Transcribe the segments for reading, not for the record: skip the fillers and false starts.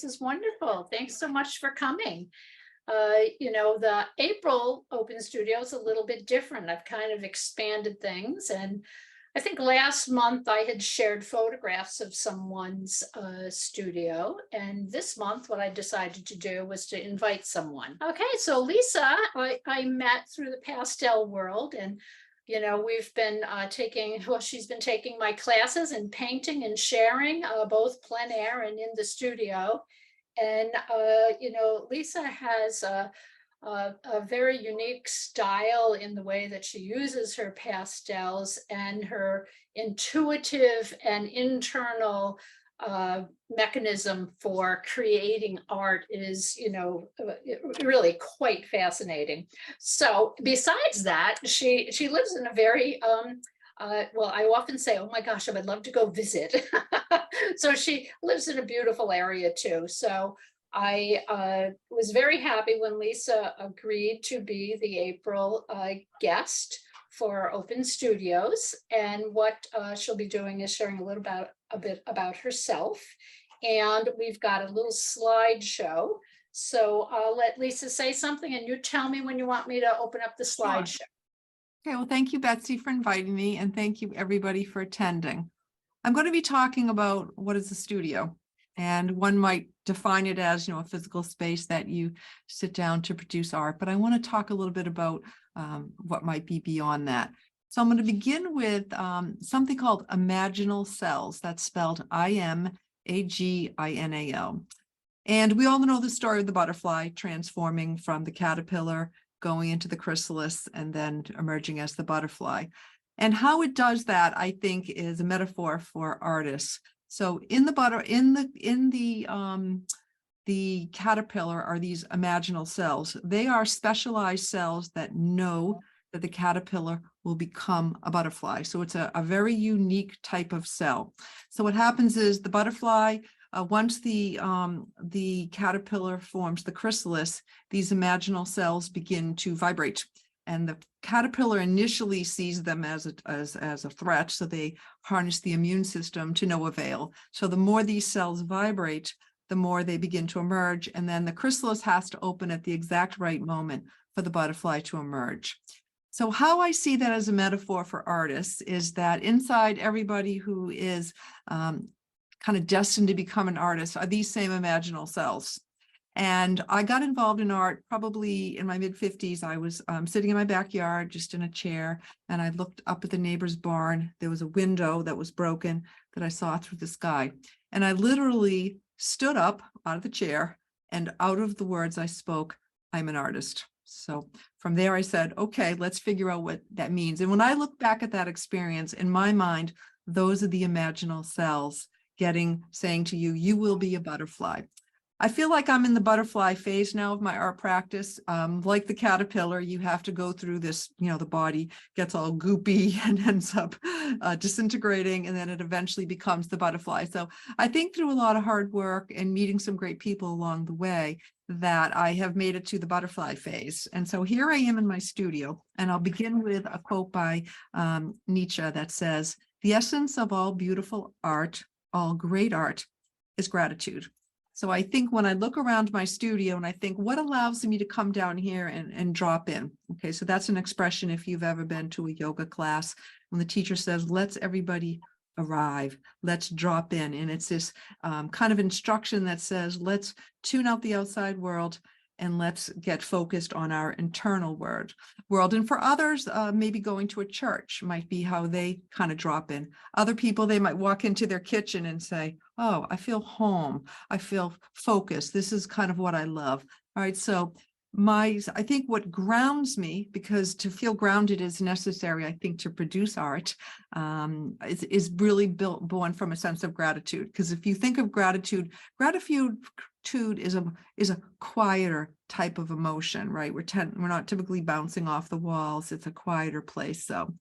this is wonderful. Thanks so much for coming. The April Open Studio is a little bit different. I've kind of expanded things, and I think last month I had shared photographs of someone's studio, and this month what I decided to do was to invite someone. Okay, so Lisa, I met through the pastel world, and we've been she's been taking my classes in painting and sharing, both plein air and in the studio. And, Lisa has a very unique style in the way that she uses her pastels, and her intuitive and internal mechanism for creating art is, really quite fascinating. So besides that, she lives in a very, well, I often say, oh my gosh, I would love to go visit. So she lives in a beautiful area too. So I was very happy when Lisa agreed to be the April guest for Open Studios. And what she'll be doing is sharing a bit about herself. And we've got a little slideshow. So I'll let Lisa say something, and you tell me when you want me to open up the slideshow. Okay, well, thank you, Betsy, for inviting me, and thank you, everybody, for attending. I'm going to be talking about what is a studio, and one might define it as, a physical space that you sit down to produce art, but I want to talk a little bit about what might be beyond that. So I'm going to begin with something called imaginal cells. That's spelled IMAGINAL. And we all know the story of the butterfly transforming from the caterpillar, going into the chrysalis, and then emerging as the butterfly. And how it does that, I think, is a metaphor for artists. So in the caterpillar are these imaginal cells. They are specialized cells that know that the caterpillar will become a butterfly. So it's a very unique type of cell. So what happens is the butterfly, once the caterpillar forms the chrysalis, these imaginal cells begin to vibrate. And the caterpillar initially sees them as a threat, so they harness the immune system to no avail. So the more these cells vibrate, the more they begin to emerge, and then the chrysalis has to open at the exact right moment for the butterfly to emerge. So how I see that as a metaphor for artists is that inside everybody who is kind of destined to become an artist are these same imaginal cells. And I got involved in art probably in my mid-50s. I was sitting in my backyard, just in a chair, and I looked up at the neighbor's barn. There was a window that was broken that I saw through the sky. And I literally stood up out of the chair, and out of the words I spoke, I'm an artist. So from there I said, okay, let's figure out what that means. And when I look back at that experience, in my mind, those are the imaginal cells saying to you, you will be a butterfly. I feel like I'm in the butterfly phase now of my art practice. Like the caterpillar, you have to go through this, the body gets all goopy and ends up disintegrating, and then it eventually becomes the butterfly. So I think through a lot of hard work and meeting some great people along the way that I have made it to the butterfly phase. And so here I am in my studio, and I'll begin with a quote by Nietzsche that says, "The essence of all beautiful art, all great art, is gratitude." So I think when I look around my studio and I think what allows me to come down here and drop in. Okay, so that's an expression if you've ever been to a yoga class, when the teacher says, let's everybody arrive, let's drop in. And it's this kind of instruction that says, let's tune out the outside world and let's get focused on our internal world. And for others, maybe going to a church might be how they kind of drop in. Other people, they might walk into their kitchen and say, oh, I feel home. I feel focused. This is kind of what I love. All right. So I think what grounds me, because to feel grounded is necessary, I think, to produce art, is really born from a sense of gratitude. Because if you think of gratitude is a quieter type of emotion, right? We're not typically bouncing off the walls. It's a quieter place. So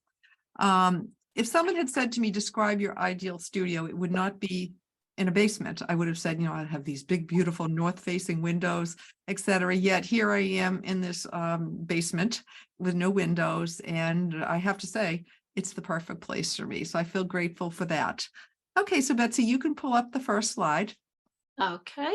if someone had said to me, describe your ideal studio, it would not be in a basement. I would have said, I'd have these big, beautiful north-facing windows, etc. Yet here I am in this basement with no windows. And I have to say, it's the perfect place for me. So I feel grateful for that. Okay, so Betsy, you can pull up the first slide. Okay.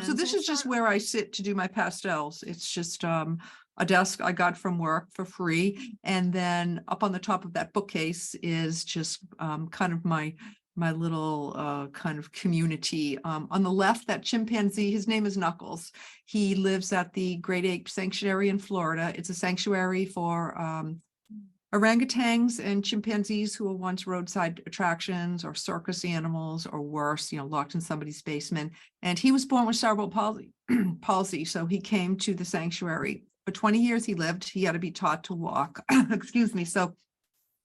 So this is just where I sit to do my pastels. It's just a desk I got from work for free. And then up on the top of that bookcase is just kind of my little kind of community. On the left, that chimpanzee, his name is Knuckles. He lives at the Great Ape Sanctuary in Florida. It's a sanctuary for orangutans and chimpanzees who were once roadside attractions or circus animals or worse, locked in somebody's basement. And he was born with cerebral palsy. So he came to the sanctuary. For 20 years he lived. He had to be taught to walk. Excuse me. So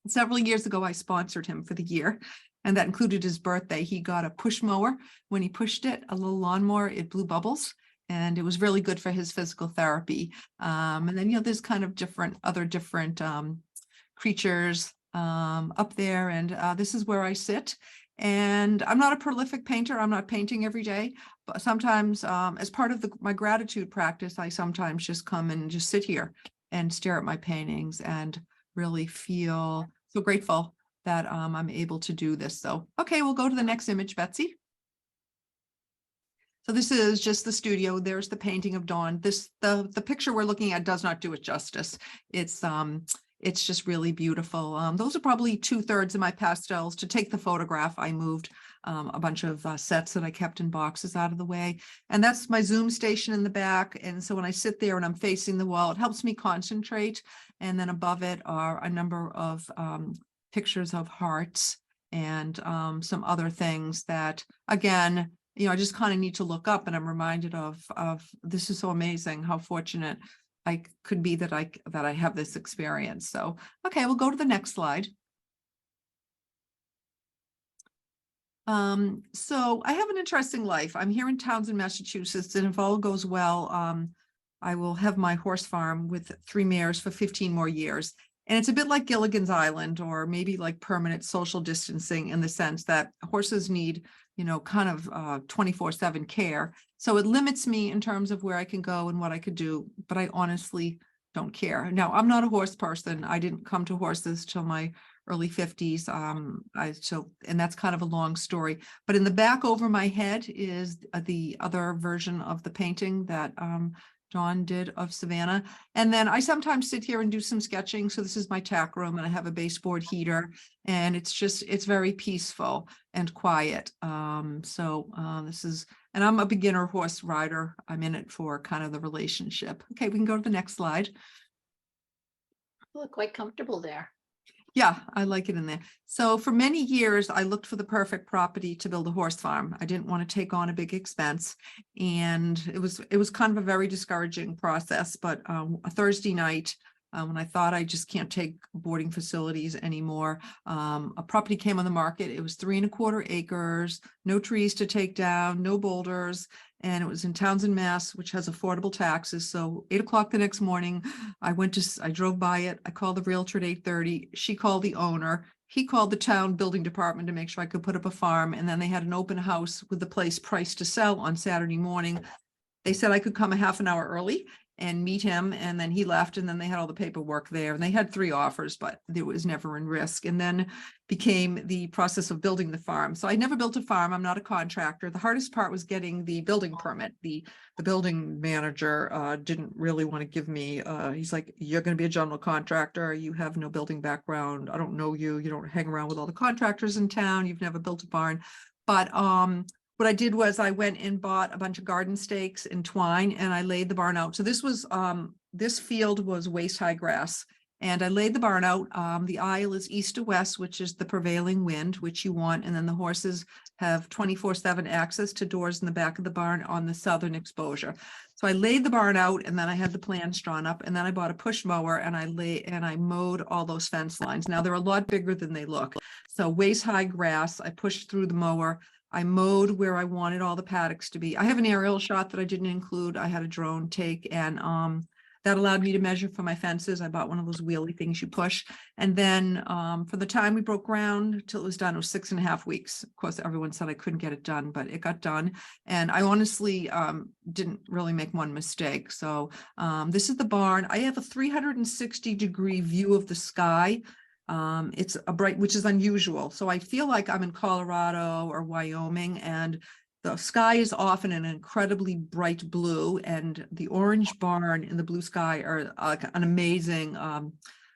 several years ago, I sponsored him for the year. And that included his birthday. He got a push mower. When he pushed it, a little lawnmower, it blew bubbles. And it was really good for his physical therapy. And then, there's kind of other different creatures up there. And this is where I sit. And I'm not a prolific painter. I'm not painting every day. But sometimes as part of my gratitude practice, I sometimes just come and just sit here and stare at my paintings and really feel so grateful that I'm able to do this. So, okay, we'll go to the next image, Betsy. So this is just the studio. There's the painting of Dawn. The picture we're looking at does not do it justice. It's just really beautiful. Those are probably 2/3 of my pastels. To take the photograph, I moved a bunch of sets that I kept in boxes out of the way. And that's my Zoom station in the back. And so when I sit there and I'm facing the wall, it helps me concentrate. And then above it are a number of pictures of hearts and some other things that, again, I just kind of need to look up, and I'm reminded of this is so amazing how fortunate I could be that I have this experience. So, okay, we'll go to the next slide. So I have an interesting life. I'm here in Townsend, Massachusetts, and if all goes well, I will have my horse farm with 3 mares for 15 more years. And it's a bit like Gilligan's Island, or maybe like permanent social distancing, in the sense that horses need, kind of 24/7 care. So it limits me in terms of where I can go and what I could do, but I honestly don't care. Now, I'm not a horse person. I didn't come to horses till my early 50s. And that's kind of a long story. But in the back over my head is the other version of the painting that Dawn did of Savannah. And then I sometimes sit here and do some sketching. So this is my tack room, and I have a baseboard heater, and it's very peaceful and quiet. This is, and I'm a beginner horse rider. I'm in it for kind of the relationship. Okay, we can go to the next slide. You look quite comfortable there. Yeah, I like it in there. So for many years, I looked for the perfect property to build a horse farm. I didn't want to take on a big expense. And it was kind of a very discouraging process. But a Thursday night, when I thought I just can't take boarding facilities anymore, a property came on the market. It was 3 1/4 acres, no trees to take down, no boulders. And it was in Townsend, Mass, which has affordable taxes. So 8 o'clock the next morning, I drove by it. I called the realtor at 8:30. She called the owner. He called the town building department to make sure I could put up a farm. And then they had an open house with the place priced to sell on Saturday morning. They said I could come a half an hour early and meet him, and then he left, and then they had all the paperwork there, and they had 3 offers, but there was never in risk. And then became the process of building the farm. So I never built a farm. I'm not a contractor. The hardest part was getting the building permit. The building manager didn't really want to give me, he's like, you're going to be a general contractor. You have no building background. I don't know you. You don't hang around with all the contractors in town. You've never built a barn. But what I did was I went and bought a bunch of garden stakes and twine, and I laid the barn out. So this field was waist-high grass, and I laid the barn out. The aisle is east to west, which is the prevailing wind, which you want. And then the horses have 24/7 access to doors in the back of the barn on the southern exposure. So I laid the barn out, and then I had the plans drawn up, and then I bought a push mower, and I mowed all those fence lines. Now they're a lot bigger than they look. So waist-high grass, I pushed through the mower. I mowed where I wanted all the paddocks to be. I have an aerial shot that I didn't include. I had a drone take, and that allowed me to measure for my fences. I bought one of those wheelie things you push. And then for the time we broke ground till it was done, it was 6.5 weeks. Of course, everyone said I couldn't get it done, but it got done. And I honestly didn't really make one mistake. So this is the barn. I have a 360-degree view of the sky. It's a bright, which is unusual. So I feel like I'm in Colorado or Wyoming, and The sky is often an incredibly bright blue, and the orange barn and the blue sky are an amazing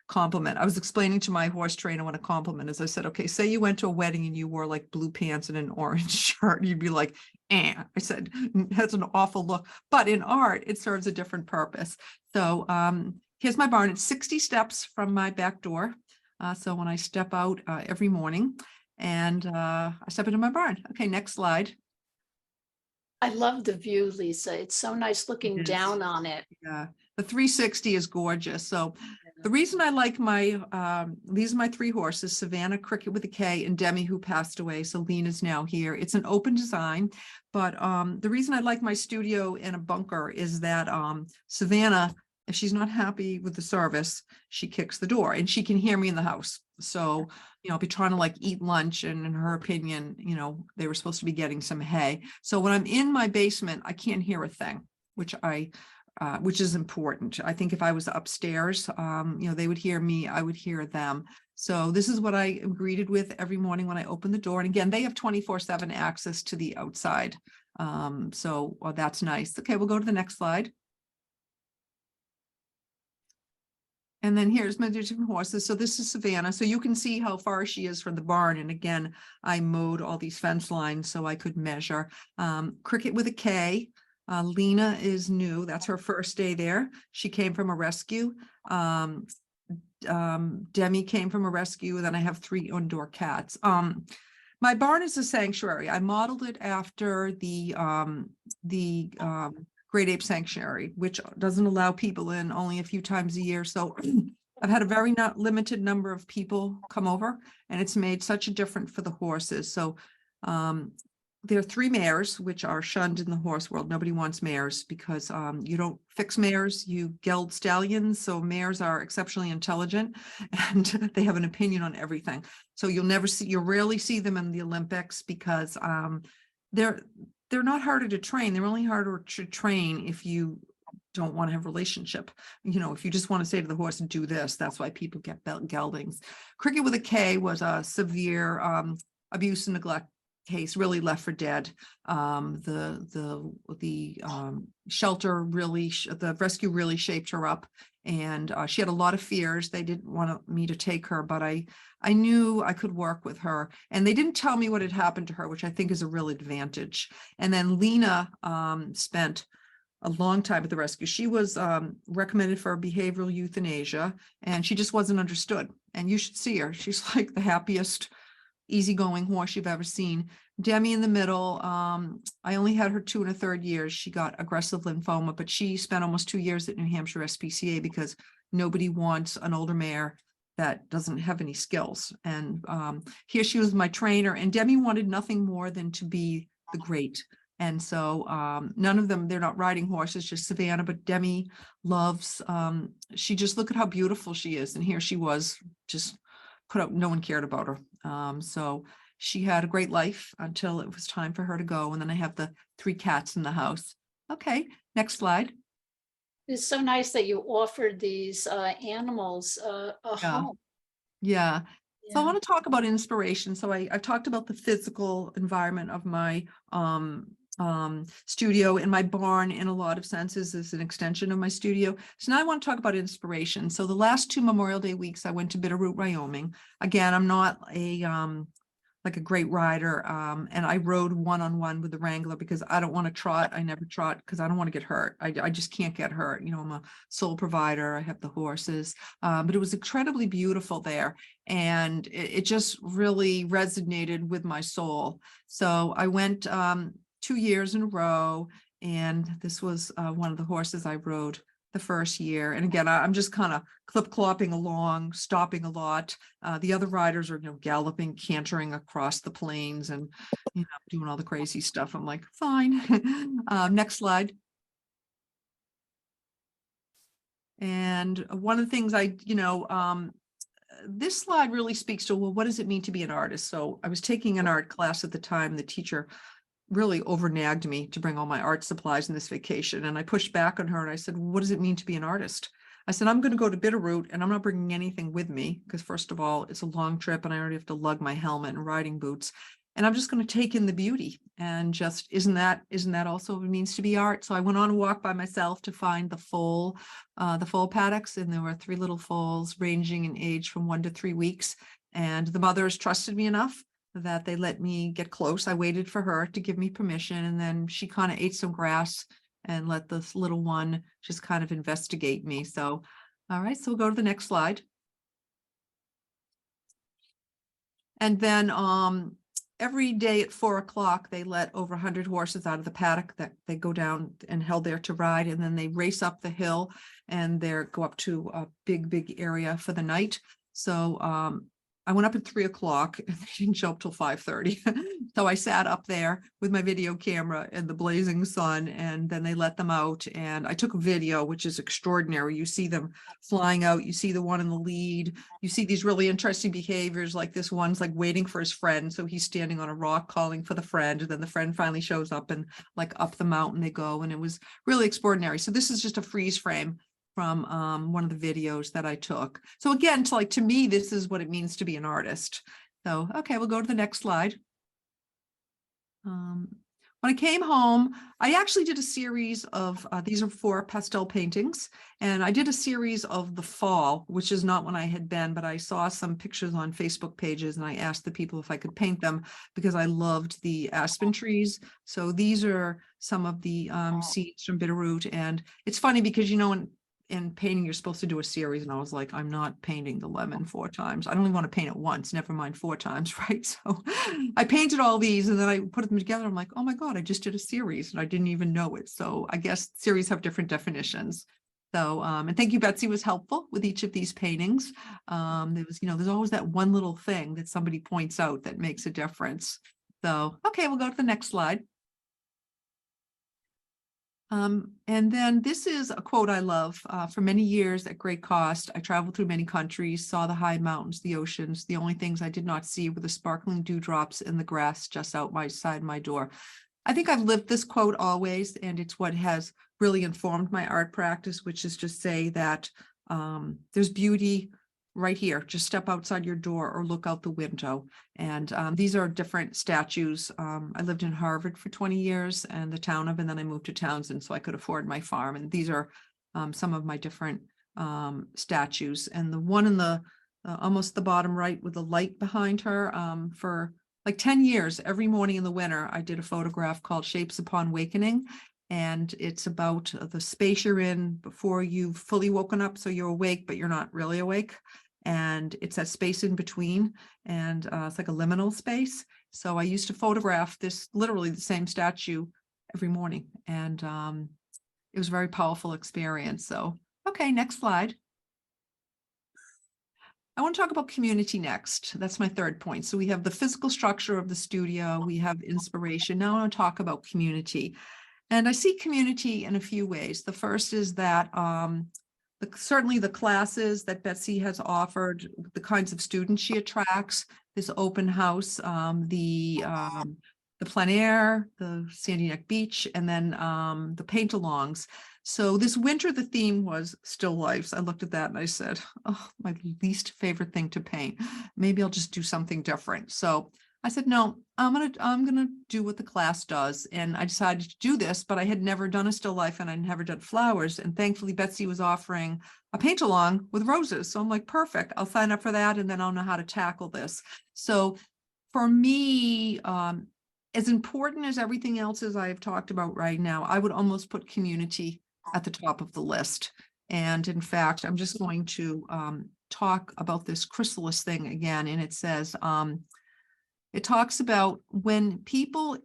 compliment. I was explaining to my horse trainer what a compliment is. I said, okay, say you went to a wedding and you wore like blue pants and an orange shirt, you'd be like, eh. I said, that's an awful look. But in art, it serves a different purpose. So here's my barn. It's 60 steps from my back door. So when I step out every morning and I step into my barn. Okay, next slide. I love the view, Lisa. It's so nice looking It is. down on it. Yeah, the 360 is gorgeous. So the reason I like my, these are my 3 horses, Savannah, Cricket with a K, and Demi, who passed away. So Lena's now here. It's an open design, but the reason I like my studio in a bunker is that Savannah, if she's not happy with the service, she kicks the door and she can hear me in the house. So, you know, I'll be trying to like eat lunch, and in her opinion, you know, they were supposed to be getting some hay. So when I'm in my basement, I can't hear a thing, which is important. I think if I was upstairs, you know, they would hear me, I would hear them. So this is what I am greeted with every morning when I open the door. And again, they have 24/7 access to the outside. So well, that's nice. Okay, we'll go to the next slide. And then here's my different horses. So this is Savannah. So you can see how far she is from the barn. And again, I mowed all these fence lines so I could measure. Cricket with a K. Lena is new. That's her first day there. She came from a rescue. Demi came from a rescue. And then I have 3 indoor cats. My barn is a sanctuary. I modeled it after the Great Ape Sanctuary, which doesn't allow people in only a few times a year. So I've had a very not limited number of people come over, and it's made such a difference for the horses. So there are 3 mares, which are shunned in the horse world. Nobody wants mares because you don't fix mares, you geld stallions. So mares are exceptionally intelligent and they have an opinion on everything. So you'll rarely see them in the Olympics because they're not harder to train. They're only harder to train if you don't want to have a relationship. You know, if you just want to say to the horse, do this, that's why people get geldings. Cricket with a K was a severe abuse and neglect case, really left for dead. The shelter really, the rescue really shaped her up, and she had a lot of fears. They didn't want me to take her, but I knew I could work with her, and they didn't tell me what had happened to her, which I think is a real advantage. And then Lena spent a long time at the rescue. She was recommended for behavioral euthanasia, and she just wasn't understood. And you should see her. She's like the happiest, easygoing horse you've ever seen. Demi in the middle. I only had her 2 1/3 years. She got aggressive lymphoma, but she spent almost 2 years at New Hampshire SPCA because nobody wants an older mare that doesn't have any skills. And here she was my trainer, and Demi wanted nothing more than to be the great. And so none of them, they're not riding horses, just Savannah, but Demi loves, she just, look at how beautiful she is. And here she was just put up, no one cared about her. So she had a great life until it was time for her to go. And then I have the 3 cats in the house. Okay, next slide. It's so nice that you offered these animals a home. Yeah. So I Yeah. want to talk about inspiration. So I've talked about the physical environment of my studio, and my barn in a lot of senses is an extension of my studio. So now I want to talk about inspiration. So the last 2 Memorial Day weeks, I went to Bitterroot, Wyoming. Again, I'm not like a great rider. And I rode one-on-one with the wrangler because I don't want to trot. I never trot because I don't want to get hurt. I just can't get hurt. You know, I'm a sole provider. I have the horses, but it was incredibly beautiful there. And it just really resonated with my soul. So I went 2 years in a row, and this was one of the horses I rode the first year. And again, I'm just kind of clip-clopping along, stopping a lot. The other riders are, you know, galloping, cantering across the plains and, you know, doing all the crazy stuff. I'm like, fine. Next slide. And one of the things this slide really speaks to, well, what does it mean to be an artist? So I was taking an art class at the time. The teacher really overnagged me to bring all my art supplies in this vacation. And I pushed back on her and I said, what does it mean to be an artist? I said, I'm going to go to Bitterroot and I'm not bringing anything with me because, first of all, it's a long trip and I already have to lug my helmet and riding boots. and I'm just going to take in the beauty. And just, isn't that also what it means to be art? So I went on a walk by myself to find the foal paddocks, and there were 3 little foals ranging in age from 1 to 3 weeks. And the mothers trusted me enough that they let me get close. I waited for her to give me permission, and then she kind of ate some grass and let this little one just kind of investigate me. So, all right, so we'll go to the next slide. And then every day at 4 o'clock, they let over 100 horses out of the paddock that they go down and held there to ride. And then they race up the hill and they go up to a big area for the night. So I went up at 3 o'clock and they didn't show up till 5:30. So I sat up there with my video camera in the blazing sun, and then they let them out. And I took a video, which is extraordinary. You see them flying out. You see the one in the lead. You see these really interesting behaviors, like this one's like waiting for his friend. So he's standing on a rock calling for the friend. And then the friend finally shows up, and like up the mountain they go. And it was really extraordinary. So this is just a freeze frame from one of the videos that I took. So again, to me, this is what it means to be an artist. So, okay, we'll go to the next slide. When I came home, I actually did a series of, these are 4 pastel paintings, and I did a series of the fall, which is not when I had been, but I saw some pictures on Facebook pages, and I asked the people if I could paint them because I loved the aspen trees. So these are some of the seeds from Bitterroot. And it's funny because, you know, in painting, you're supposed to do a series. And I was like, I'm not painting the lemon 4 times. I don't even want to paint it once, never mind 4 times, right? So I painted all these and then I put them together. I'm like, oh my God, I just did a series and I didn't even know it. So I guess series have different definitions. So, and thank you, Betsy was helpful with each of these paintings. There was, you know, there's always that one little thing that somebody points out that makes a difference. So, okay, we'll go to the next slide. And then this is a quote I love. For many years at great cost, I traveled through many countries, saw the high mountains, the oceans. The only things I did not see were the sparkling dewdrops in the grass just outside my door. I think I've lived this quote always, and it's what has really informed my art practice, which is to say that there's beauty right here. Just step outside your door or look out the window. And these are different statues. I lived in Harvard for 20 years and the town of, and then I moved to Townsend so I could afford my farm. And these are some of my different statues. And the one in the almost the bottom right with the light behind her, for like 10 years, every morning in the winter, I did a photograph called Shapes Upon Awakening. And it's about the space you're in before you've fully woken up. So you're awake, but you're not really awake. And it's that space in between. And it's like a liminal space. So I used to photograph this, literally the same statue every morning. And it was a very powerful experience. So, okay, next slide. I want to talk about community next. That's my third point. So we have the physical structure of the studio. We have inspiration. Now I want to talk about community. And I see community in a few ways. The first is that certainly the classes that Betsy has offered, the kinds of students she attracts, this open house, the plein air, the Sandy Neck Beach, and then the paint-alongs. So this winter, the theme was still lifes. I looked at that and I said, oh, my least favorite thing to paint. Maybe I'll just do something different. So I said, no, I'm gonna do what the class does. And I decided to do this, but I had never done a still life and I'd never done flowers. And thankfully, Betsy was offering a paint along with roses. So I'm like, perfect, I'll sign up for that. And then I'll know how to tackle this. So for me, as important as everything else as I've talked about right now, I would almost put community at the top of the list. And in fact, I'm just going to talk about this chrysalis thing again. And it says, it talks about when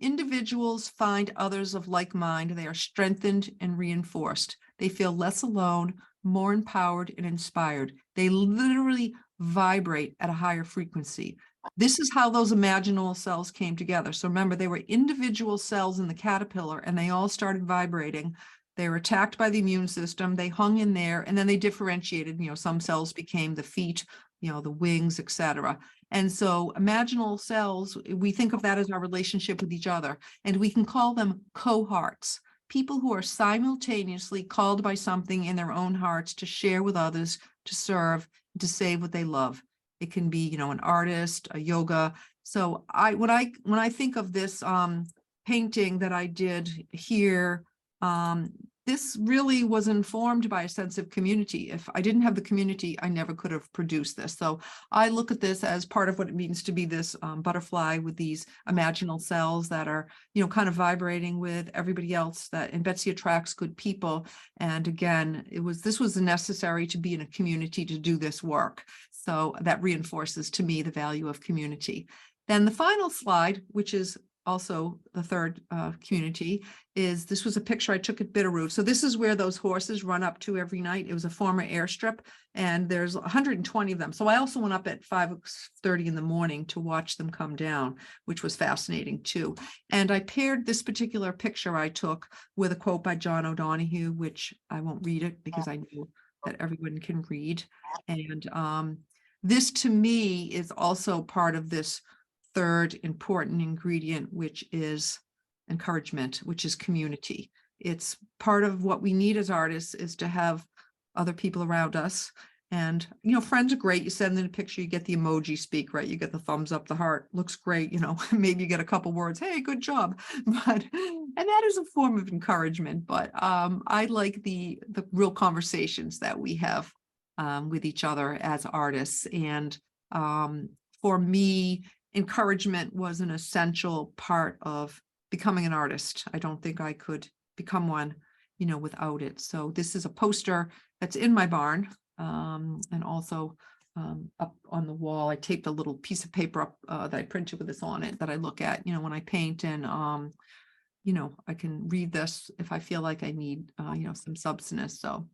individuals find others of like mind, they are strengthened and reinforced. They feel less alone, more empowered and inspired. They literally vibrate at a higher frequency. This is how those imaginal cells came together. So remember, they were individual cells in the caterpillar and they all started vibrating. They were attacked by the immune system. They hung in there and then they differentiated. You know, some cells became the feet, you know, the wings, etc. And so imaginal cells, we think of that as our relationship with each other, and we can call them cohorts, people who are simultaneously called by something in their own hearts to share with others, to serve, to save what they love. It can be, you know, an artist, a yoga So when I think of this painting that I did here, this really was informed by a sense of community. If I didn't have the community, I never could have produced this. So I look at this as part of what it means to be this butterfly with these imaginal cells that are, kind of vibrating with everybody else, and Betsy attracts good people. And again, this was necessary to be in a community to do this work. So that reinforces to me the value of community. Then the final slide, which is also the third community, this was a picture I took at Bitterroot. So this is where those horses run up to every night. It was a former airstrip, and there's 120 of them. So I also went up at 5:30 in the morning to watch them come down, which was fascinating too. And I paired this particular picture I took with a quote by John O'Donohue, which I won't read it because I know that everyone can read. And this to me is also part of this third important ingredient, which is encouragement, which is community. It's part of what we need as artists, is to have other people around us. And, friends are great. You send them a picture, you get the emoji speak, right? You get the thumbs up, the heart, looks great. Maybe you get a couple words, hey, good job. And that is a form of encouragement. But I like the real conversations that we have with each other as artists. And for me, encouragement was an essential part of becoming an artist. I don't think I could become one, without it. So this is a poster that's in my barn, and also up on the wall. I taped a little piece of paper up that I printed with this on it that I look at, when I paint, and I can read this if I feel like I need, some substance. So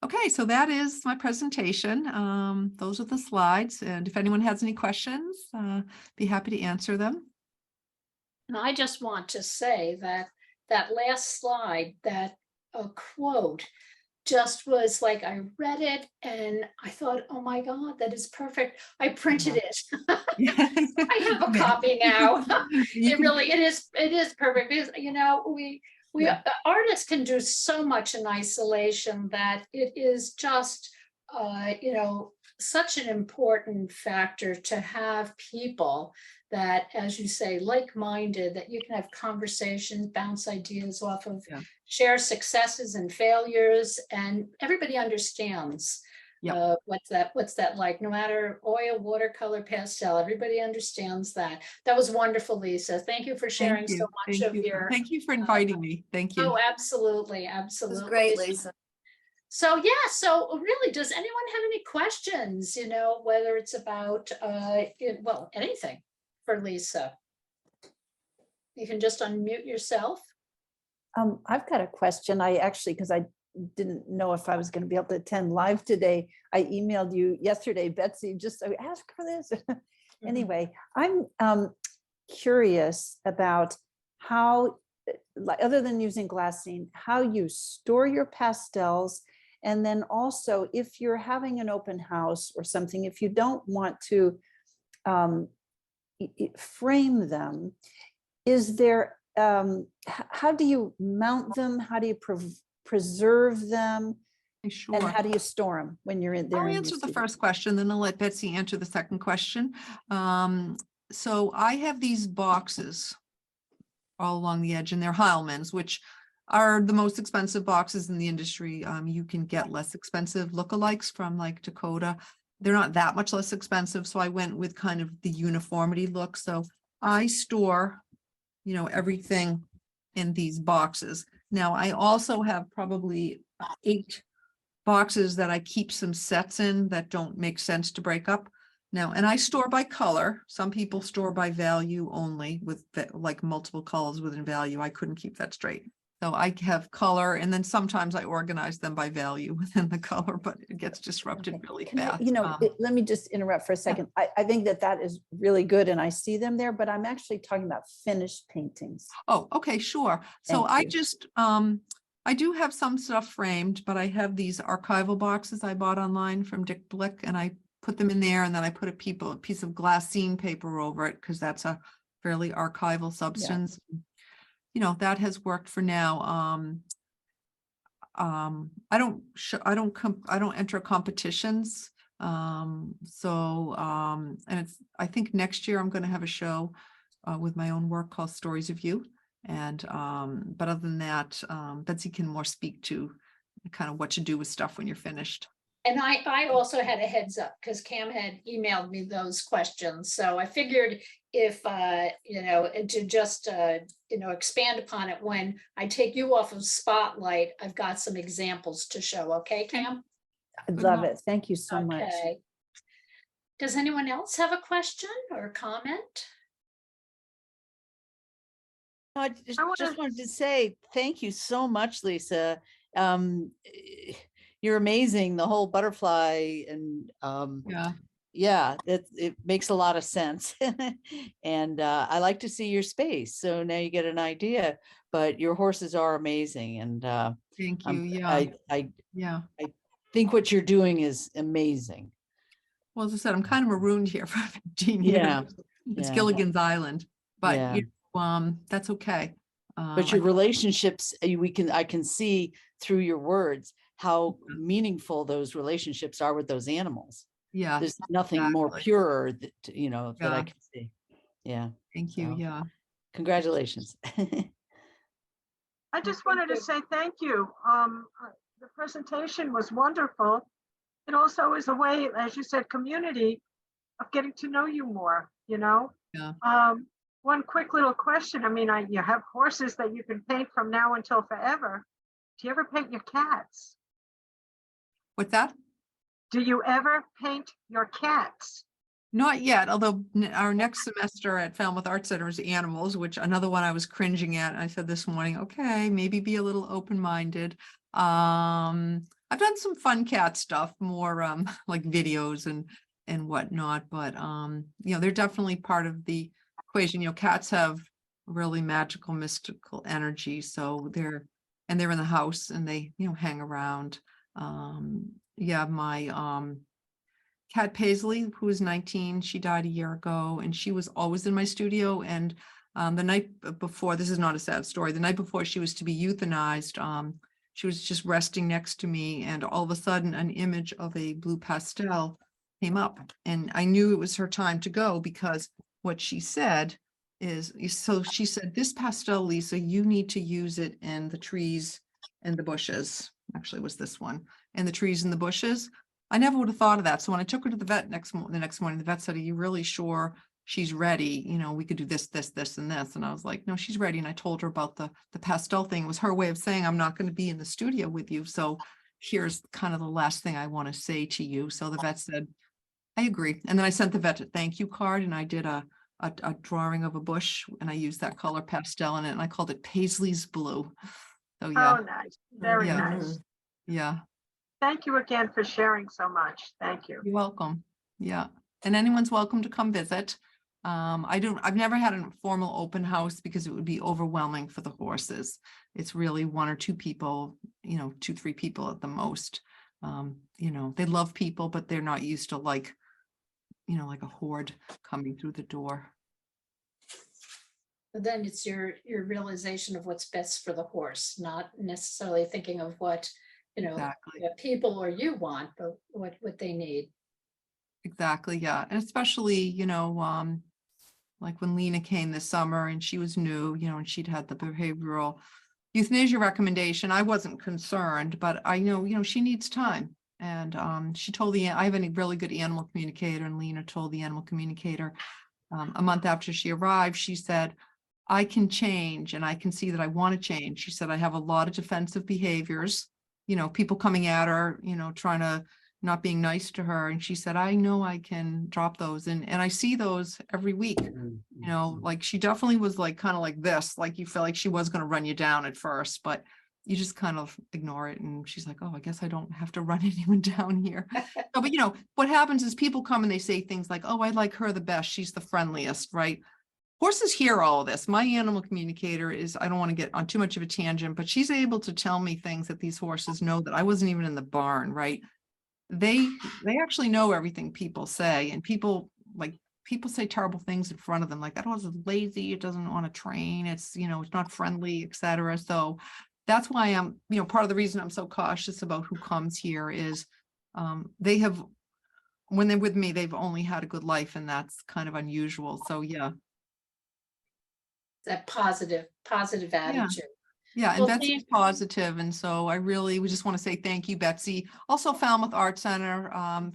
okay, so that is my presentation. Those are the slides. And if anyone has any questions, be happy to answer them. And I just want to say that last slide, that quote, just was like, I read it and I thought, oh my God, that is perfect. I printed it. I have a copy now. It is perfect because, we artists can do so much in isolation that it is just, such an important factor to have people that, as you say, like-minded, that you can have conversations, bounce ideas off of, share successes and failures, and everybody understands. What's that like? No matter oil, watercolor, pastel, everybody understands that. That was wonderful, Lisa. Thank you for sharing so much of your. Thank you for inviting me. Thank you. Oh, absolutely, absolutely. It was great, Lisa. So so really, does anyone have any questions? Whether it's about anything for Lisa. You can just unmute yourself. I've got a question. Because I didn't know if I was going to be able to attend live today. I emailed you yesterday, Betsy, just ask for this. Anyway, I'm curious about how, other than using glassine, how you store your pastels. And then also, if you're having an open house or something, if you don't want to frame them, is there, how do you mount them? How do you preserve them? Sure. And how do you store them when you're in there? I'll answer the first question, then I'll let Betsy answer the second question. So I have these boxes all along the edge, and they're Heilmann's, which are the most expensive boxes in the industry. You can get less expensive lookalikes from like Dakota. They're not that much less expensive. So I went with kind of the uniformity look. So I store, everything in these boxes. Now I also have probably 8 boxes that I keep some sets in that don't make sense to break up. Now, and I store by color. Some people store by value only, with like multiple colors within value. I couldn't keep that straight. So I have color, and then sometimes I organize them by value within the color, but it gets disrupted really fast. Let me just interrupt for a second. I think that is really good, and I see them there, but I'm actually talking about finished paintings. Oh, okay, sure. So I just, I do have some stuff framed, but I have these archival boxes I bought online from Dick Blick, and I put them in there, and then I put a piece of glassine paper over it, because that's a fairly archival substance. That has worked for now. I don't enter competitions And I think next year I'm going to have a show with my own work called Stories of You. And, but other than that, Betsy can more speak to kind of what to do with stuff when you're finished. And I also had a heads up because Cam had emailed me those questions. So I figured if, and to just, expand upon it, when I take you off of Spotlight, I've got some examples to show. Okay, Cam? I Good love luck. it. Thank you so much. Okay. Does anyone else have a question or a comment? I just wanted to say thank you so much, Lisa. You're amazing. The whole butterfly and it makes a lot of sense. And I like to see your space. So now you get an idea, but your horses are amazing. And Thank you. I Yeah. think what you're doing is amazing. Well, as I said, I'm kind of marooned here for 15 years. Yeah. It's Yeah. Gilligan's Island, but Yeah. that's okay. But your relationships, I can see through your words how meaningful those relationships are with those animals. Yeah. There's nothing more pure that, that I can see. Yeah. Thank you. So, Yeah. Congratulations. I just wanted to say thank you. The presentation was wonderful. It also is a way, as you said, community of getting to know you more, Yeah. One quick little question. I mean, you have horses that you can paint from now until forever. Do you ever paint your cats? What's that? Do you ever paint your cats? Not yet, although our next semester at Falmouth Art Center is animals, which another one I was cringing at. I said this morning, okay, maybe be a little open-minded. I've done some fun cat stuff, more like videos and whatnot, but they're definitely part of the equation. Cats have really magical, mystical energy, so they're in the house and they hang around. My Cat Paisley, who was 19, she died a year ago, and she was always in my studio. And the night before, this is not a sad story, the night before she was to be euthanized, she was just resting next to me, and all of a sudden an image of a blue pastel came up, and I knew it was her time to go, because what she said is, so she said, this pastel, Lisa, you need to use it in the trees and the bushes. Actually, it was this one, and the trees and the bushes. I never would have thought of that. So when I took her to the vet the next morning, the vet said, are you really sure she's ready? We could do this, this, this, and this. And I was like, no, she's ready. And I told her about the pastel thing. It was her way of saying, I'm not going to be in the studio with you. So here's kind of the last thing I want to say to you. So the vet said, I agree. And then I sent the vet a thank you card, and I did a drawing of a bush, and I used that color pastel in it, and I called it Paisley's Blue. So yeah. Oh, nice. Very nice. Yeah. Thank you again for sharing so much. Thank you. You're welcome. Yeah. And anyone's welcome to come visit. I've never had a formal open house because it would be overwhelming for the horses. It's really one or two people, 2-3 people at the most. They love people, but they're not used to like a horde coming through the door. But then it's your realization of what's best for the horse, not necessarily thinking of what, Exactly. people or you want, but what they need. Exactly. Yeah. And especially, like when Lena came this summer and she was new, and she'd had the behavioral euthanasia recommendation. I wasn't concerned, but I know, she needs time. And she told I have a really good animal communicator, and Lena told the animal communicator a month after she arrived, she said, I can change, and I can see that I want to change. She said, I have a lot of defensive behaviors, people coming at her, trying to not being nice to her. And she said, I know I can drop those. And I see those every week, like she definitely was like, kind of like this, like you feel like she was going to run you down at first, but you just kind of ignore it. And she's like, oh, I guess I don't have to run anyone down here. No, but what happens is people come and they say things like, oh, I like her the best. She's the friendliest, right? Horses hear all of this. My animal communicator is, I don't want to get on too much of a tangent, but she's able to tell me things that these horses know that I wasn't even in the barn, right? They actually know everything people say, and people say terrible things in front of them, like that horse is lazy, it doesn't want to train, it's it's not friendly, etc. So that's why I'm part of the reason I'm so cautious about who comes here is they have when they're with me, they've only had a good life, and that's kind of unusual. So yeah. That positive attitude. Yeah, and Well, Betsy's positive, and so we just want to say thank you, Betsy. Also, Falmouth Art Center,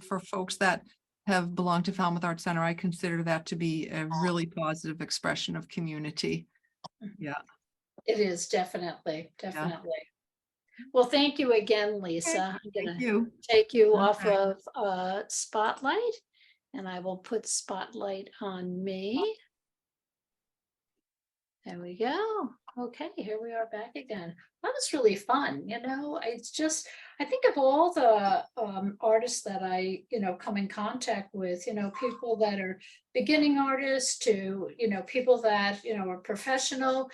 for folks that have belonged to Falmouth Art Center, I consider that to be a really positive expression of community. Yeah. It is definitely. Well, thank you again, Lisa. I'm Thank gonna you. take you off Okay. of Spotlight, and I will put Spotlight on me. There we go. Okay, here we are back again. That was really fun. It's just, I think of all the artists that I, come in contact with, people that are beginning artists to, people that, are professional.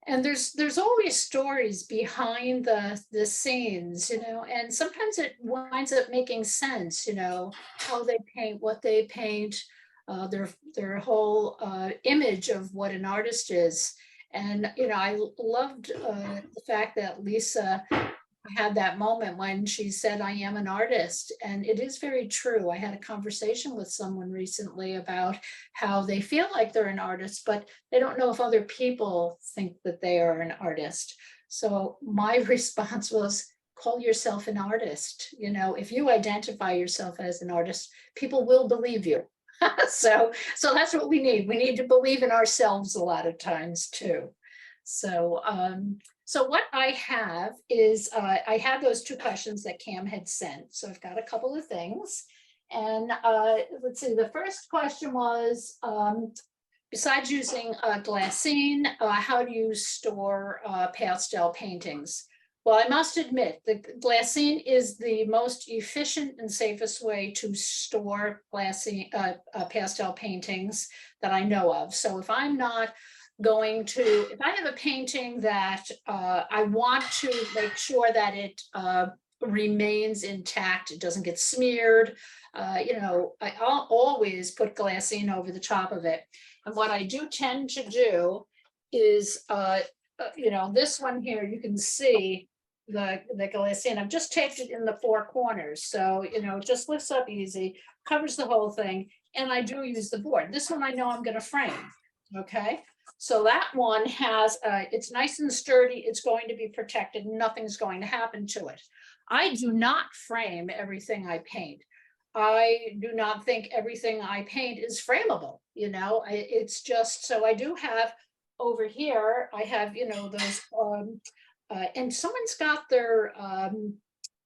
And there's always stories behind the scenes, and sometimes it winds up making sense, how they paint, what they paint, their whole image of what an artist is. And I loved the fact that Lisa had that moment when she said, I am an artist. And it is very true. I had a conversation with someone recently about how they feel like they're an artist, but they don't know if other people think that they are an artist. So my response was, call yourself an artist. If you identify yourself as an artist, people will believe you. So that's what we need. We need to believe in ourselves a lot of times too. So what I have is, I had those 2 questions that Cam had sent. So I've got a couple of things. And let's see, the first question was, besides using glassine, how do you store pastel paintings? Well, I must admit, the glassine is the most efficient and safest way to store glassine, pastel paintings that I know of. So if I'm not if I have a painting that I want to make sure that it remains intact, it doesn't get smeared, I'll always put glassine over the top of it. And what I do tend to do is, this one here, you can see the glassine. I've just taped it in the 4 corners. So, it just lifts up easy, covers the whole thing. And I do use the board. This one I know I'm going to frame. Okay. So that one has, it's nice and sturdy. It's going to be protected. Nothing's going to happen to it. I do not frame everything I paint. I do not think everything I paint is frameable. It's just, so I do have over here, I have, those, and someone's got their,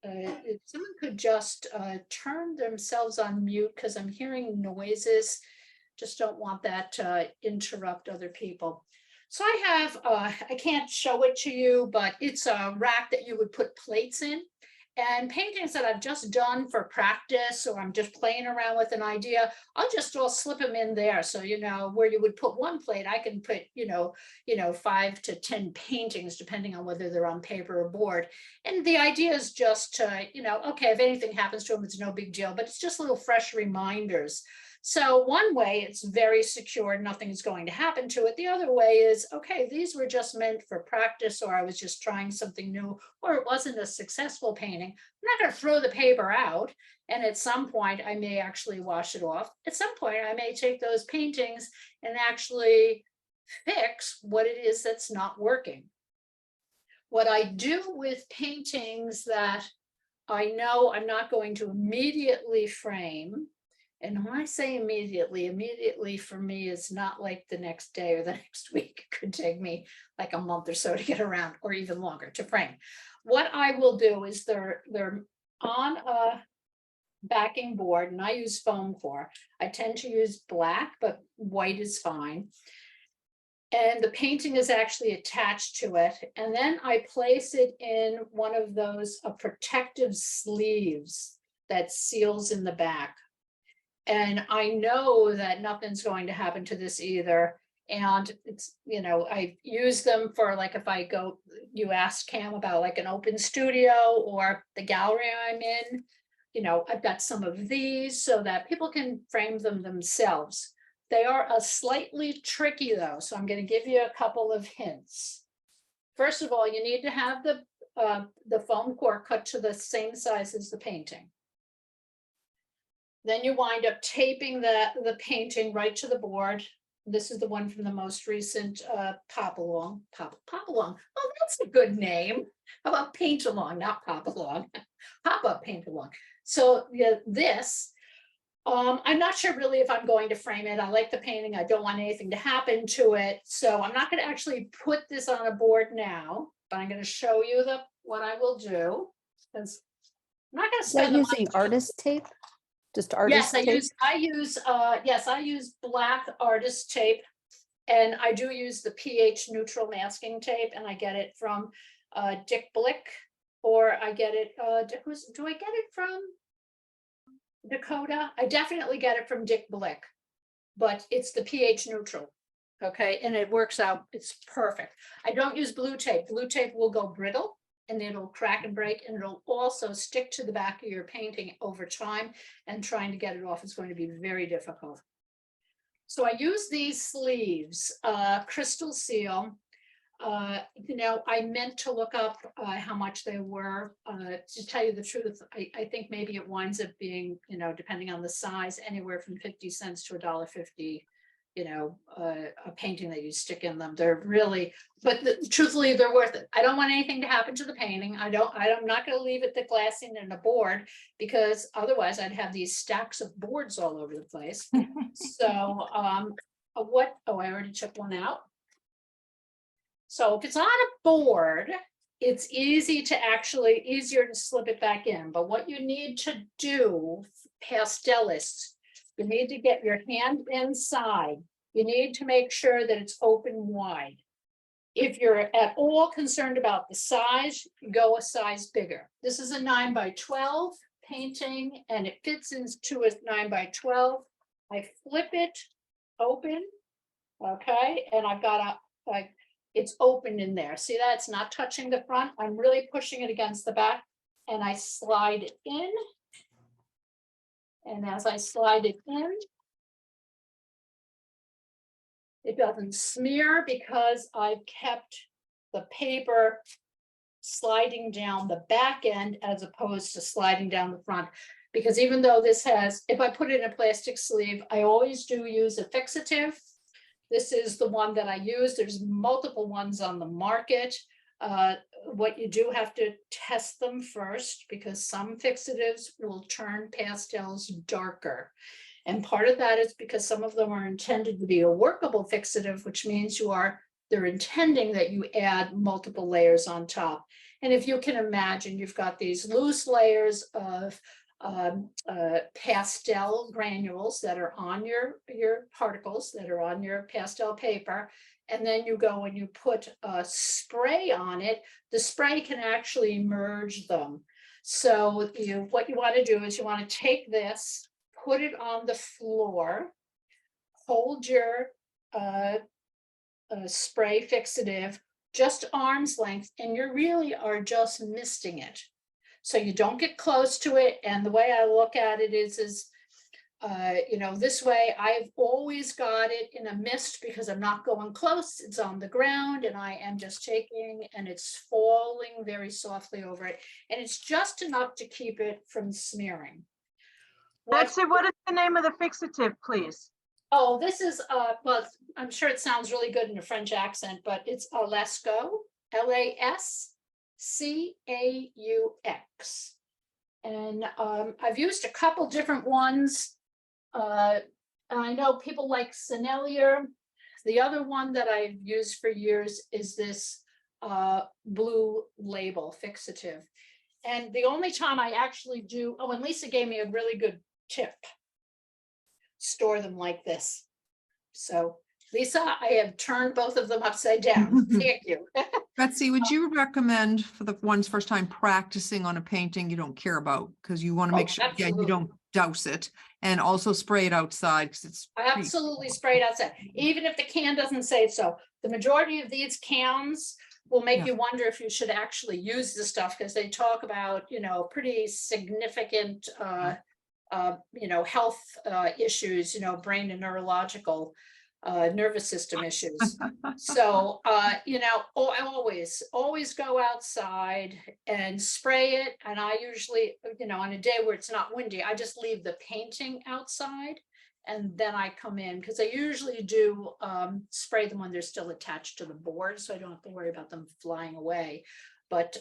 if someone could just turn themselves on mute because I'm hearing noises. Just don't want that to interrupt other people. So I have, I can't show it to you, but it's a rack that you would put plates in. And paintings that I've just done for practice, or I'm just playing around with an idea, I'll slip them in there. So, where you would put one plate, I can put, 5 to 10 paintings, depending on whether they're on paper or board. And the idea is just to, okay, if anything happens to them, it's no big deal, but it's just little fresh reminders. So one way it's very secure, nothing is going to happen to it. The other way is, okay, these were just meant for practice, or I was just trying something new, or it wasn't a successful painting. I'm not going to throw the paper out. And at some point I may actually wash it off. At some point I may take those paintings and actually fix what it is that's not working. What I do with paintings that I know I'm not going to immediately frame, and when I say immediately for me is not like the next day or the next week. It could take me like a month or so to get around, or even longer to frame. What I will do is they're on a backing board, and I use foam core. I tend to use black, but white is fine. And the painting is actually attached to it. And then I place it in one of those protective sleeves that seals in the back. And I know that nothing's going to happen to this either. And it's, I use them for, like, if I go, you asked Cam about like an open studio or the gallery I'm in, I've got some of these so that people can frame them themselves. They are slightly tricky though. So I'm going to give you a couple of hints. First of all, you need to have the foam core cut to the same size as the painting. Then you wind up taping the painting right to the board. This is the one from the most recent Pop Along. Pop Along. Oh, that's a good name. How about Paint Along, not Pop Along? Pop Up Paint Along. So yeah, this. I'm not sure really if I'm going to frame it. I like the painting. I don't want anything to happen to it. So I'm not going to actually put this on a board now, but I'm going to show you what I will do. Because I'm not going to Is that spend the money. using artist tape? Just Yes, artist tape? I use black artist tape, and I do use the pH neutral masking tape, and I get it from Dick Blick, or I get it, do I get it from Dakota? I definitely get it from Dick Blick, but it's the pH neutral. Okay, and it works out, it's perfect. I don't use blue tape. Blue tape will go brittle and it'll crack and break, and it'll also stick to the back of your painting over time, and trying to get it off is going to be very difficult. So I use these sleeves, Crystal Seal. You know, I meant to look up how much they were. To tell you the truth, I think maybe it winds up being, you know, depending on the size, anywhere from 50 cents to $1.50. You know, a painting that you stick in them. They're really, but truthfully, they're worth it. I don't want anything to happen to the painting. I'm not going to leave it the glassing in a board, because otherwise I'd have these stacks of boards all over the place. So, I already took one out. So if it's on a board, it's easier to slip it back in. But what you need to do, pastelists, you need to get your hand inside. You need to make sure that it's open wide. If you're at all concerned about the size, go a size bigger. This is a 9x12 painting, and it fits into a 9x12. I flip it open, okay, and I've got it's open in there. See that? It's not touching the front. I'm really pushing it against the back, and I slide it in. And as I slide it in, it doesn't smear because I've kept the paper sliding down the back end as opposed to sliding down the front. Because even though this has, if I put it in a plastic sleeve, I always do use a fixative. This is the one that I use. There's multiple ones on the market. What you do have to test them first, because some fixatives will turn pastels darker. And part of that is because some of them are intended to be a workable fixative, which means they're intending that you add multiple layers on top. And if you can imagine, you've got these loose layers of pastel granules that are on your particles that are on your pastel paper. And then you go and you put a spray on it. The spray can actually merge them. So what you want to do is you want to take this, put it on the floor, hold your spray fixative just arm's length, and you really are just misting it. So you don't get close to it. And the way I look at it is you know, this way I've always got it in a mist because I'm not going close. It's on the ground and I am just taking, and it's falling very softly over it. And it's just enough to keep it from smearing. Betsy, what is the name of the fixative, please? Oh, this is, well, I'm sure it sounds really good in a French accent, but it's Lascaux, Lascaux. And I've used a couple different ones. I know people like Sennelier. The other one that I've used for years is this blue label fixative. And the only time I actually do, and Lisa gave me a really good tip. Store them like this. So Lisa, I have turned both of them upside down. Thank you. Betsy, would you recommend for the ones first time practicing on a painting you don't care about, because you want to make sure again, you don't douse it, and also spray it outside because it's absolutely sprayed outside, even if the can doesn't say so. The majority of these cans will make you wonder if you should actually use the stuff, because they talk about, you know, pretty significant you know, health issues, you know, brain and neurological. nervous system issues. So, you know, I always go outside and spray it. And I usually, you know, on a day where it's not windy, I just leave the painting outside. And then I come in, because I usually do spray them when they're still attached to the board, so I don't have to worry about them flying away. But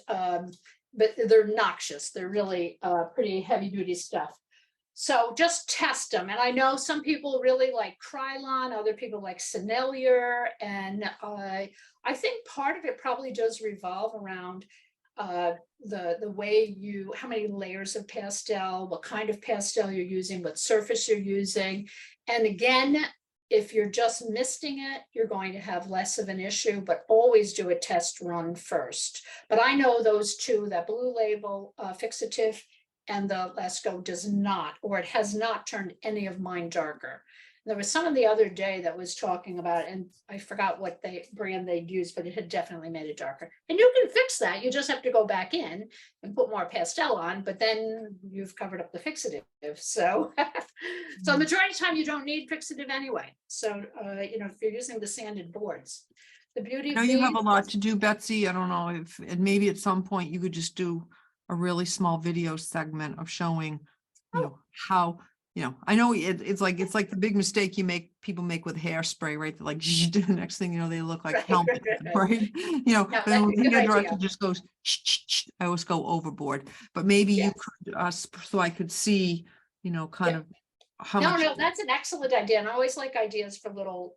they're noxious. They're really pretty heavy duty stuff. So just test them. And I know some people really like Krylon, other people like Sennelier. And I think part of it probably does revolve around the way how many layers of pastel, what kind of pastel you're using, what surface you're using. And again, if you're just misting it, you're going to have less of an issue, but always do a test run first. But I know those two, that Blue Label fixative and the Lasco does not, or it has not turned any of mine darker. There was someone the other day that was talking about, and I forgot what brand they'd used, but it had definitely made it darker. And you can fix that. You just have to go back in and put more pastel on, but then you've covered up the fixative. So, so majority of the time you don't need fixative anyway. So, you know, if you're using the sanded boards, the beauty. I know you have a lot to do, Betsy. I don't know if, and maybe at some point you could just do a really small video segment of showing, you know, how, you know, I know it's like the big mistake people make with hairspray, right? They're like, the next thing you know, they look like helmet, right? You know, Yeah, but then when that's a the good hairdresser idea. just goes, I always go overboard. But maybe you Yes. could, so I could see, you know, kind of how No, much. no, that's an excellent idea. And I always like ideas for little